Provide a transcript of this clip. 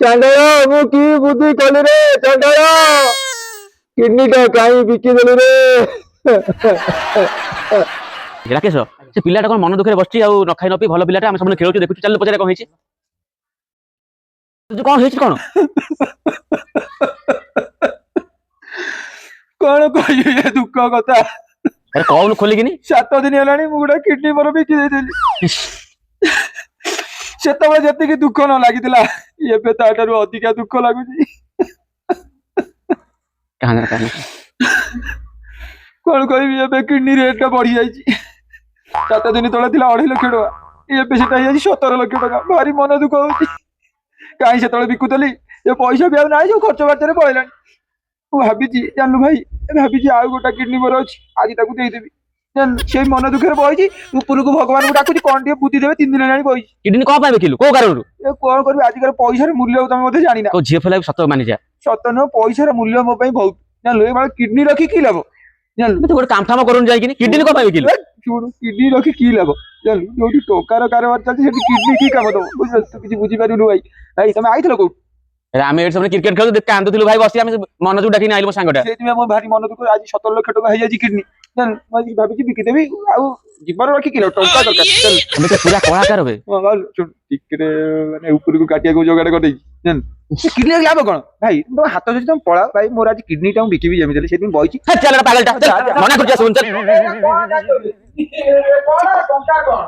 ଚାଣ୍ଡାଳ ମୁଁ କି ବୁଦ୍ଧି କଲି ରେ ଚାଣ୍ଡାଳ କିଡନୀଟା କାହିଁ ବିକିଦେଲି ରେ। ରାକେଶ ସେ ପିଲାଟା କଣ ମନ ଦୁଃଖରେ ବସିଛି ଆଉ ନ ଖାଇ ନ ପିଇ ଭଲ ପିଲାଟା ଆମେ ସମସ୍ତେ ଖେଳୁଛୁ ଦେଖୁଛୁ ଚାଲ ପଚାରେ କଣ ହେଇଛି କଣ ହେଇଛି କଣ କଣ କହିବି ଏ ଦୁଃଖ କଥା। ଆରେ କହୁନୁ ଖୋଲିକିନି 7 ଦିନ ହେଲାଣି ମୁଁ ଗୋଟେ କିଡନୀ ମୋର ବିକି ଦେଇଥିଲି। ସେତେବେଳେ ଯେତିକି ଦୁଃଖ ନ ଲାଗିଥିଲା ଏବେ ତାଠାରୁ ଅଧିକା ଦୁଃଖ ଲାଗୁଛି। କଣ କହିବି ଏବେ କିଡନୀ ରେଟ୍ ଟା ବଢି ଯାଇଛି। 7 ଦିନ ତଳେ ଥିଲା 2.5 ଲକ୍ଷ ଟଙ୍କା, ଏବେ ସେଟା ହେଇଯାଇଛି 17 ଲକ୍ଷ ଟଙ୍କା। ଭାରି ମନ ଦୁଃଖ ହଉଛି। କାହିଁ ସେତେବେଳେ ବିକୁଥିଲି ଏ ପଇସା ବି ଆଉ ନାହିଁ, ଯୋଉ ଖର୍ଚ୍ଚ ବାର୍ଚ୍ଚରେ ପଳେଇଲାଣି। ମୁଁ ଭାବିଛି ଜାଣିଲୁ ଭାଇ, ଭାବିଛି ଆଉ ଗୋଟେ କିଡନୀ ମୋର ଅଛି, ଆଜି ତାକୁ ଦେଇଦେବି। ସେଇ ମନ ଦୁଃଖରେ ବଇଛି, ଉପରକୁ ଭଗବାନଙ୍କୁ ଡାକୁଛି କଣ ଟିକେ ବୁଦ୍ଧି ଦେବେ। 3 ଦିନ ହେଲାଣି ବଇଛି। କିଡନୀ କଣ ପାଇଁ ବିକିଲୁ କୋଉ କାରଣରୁ? ଏ କଣ କରିବି, ଆଜିକାଲି ପଇସାର ମୂଲ୍ୟ ତମେ ବୋଧେ ଜାଣିନା। କୋଉ ଝିଅ ଫେଲା ସତ ମାନିଯା। ସତ ନୁହଁ, ପଇସାର ମୂଲ୍ୟ ମୋ ପାଇଁ ବହୁତ। ଜାଣିଲୁ ଏ କିଡନୀ ରଖି କି ଲାଭ? ଜାଣିଲୁ ତୁ ଗୋଟେ କାମ ଫାମ କରୁନୁ ଯାଇକିନି, କିଡନୀ କଣ ପାଇଁ ବିକିଲୁ? ଶୁଣୁ, କିଡନୀ ରଖି କି ଲାଭ? ଜାଣିଲୁ ଯୋଉଠି ଟଙ୍କାର କାରବାର ଚାଲିଛି ସେଠି କିଡନୀ କି କାମ ଦବ? ବୁଝିପାରୁଛୁ? ତୁ କିଛି ବୁଝିପାରିବୁନୁ ଭାଇ। ଭାଇ ତମେ ଆଇଥିଲ କୋଉଠୁ? ଆମେ ଏଠି ସବୁ କ୍ରିକେଟ ଖେଳୁ କାନ୍ଦୁଥିଲୁ ଭାଇ ବସି, ଆମେ ମନୋଜ ଡାକିନି ଆଇଲୁ ମୋ ସାଙ୍ଗଟା। ସେଇଥିପାଇଁ ମୋ ଭାରି ମନ ଦୁଃଖ। ଆଜି 17 ଲକ୍ଷ ଟଙ୍କା ହେଇଯାଇଛି କିଡନୀ। ଜାଣିଲୁ ମୁଁ ଆଜି ଭାବିଛି ବିକିଦେବି, ଆଉ ଜୀବନ ରଖି କି ଟଙ୍କା ଦରକାର। ଆମେ ତ ପୁରା କଳାକାର ବେ। ଟିକେ ମାନେ ଉପରକୁ କାଟିବାକୁ ଯୋଗାଡ଼ କରିଦେଇଛି। ଜାଣିଲୁ କିଡନୀ ଲାଭ କଣ ଭାଇ? ତମ ହାତ ଯଦି ତମେ ପଳାଅ ଭାଇ, ମୋର ଆଜି କିଡନୀ ଟା ମୁଁ ବିକିବି ଯେମିତି ହେଲେ। ସେଇଥିପାଇଁ ବଇଛି। ପାଗଲଟା ମନା କରୁଛି ଶୁଣ। ଟଙ୍କା କଣ?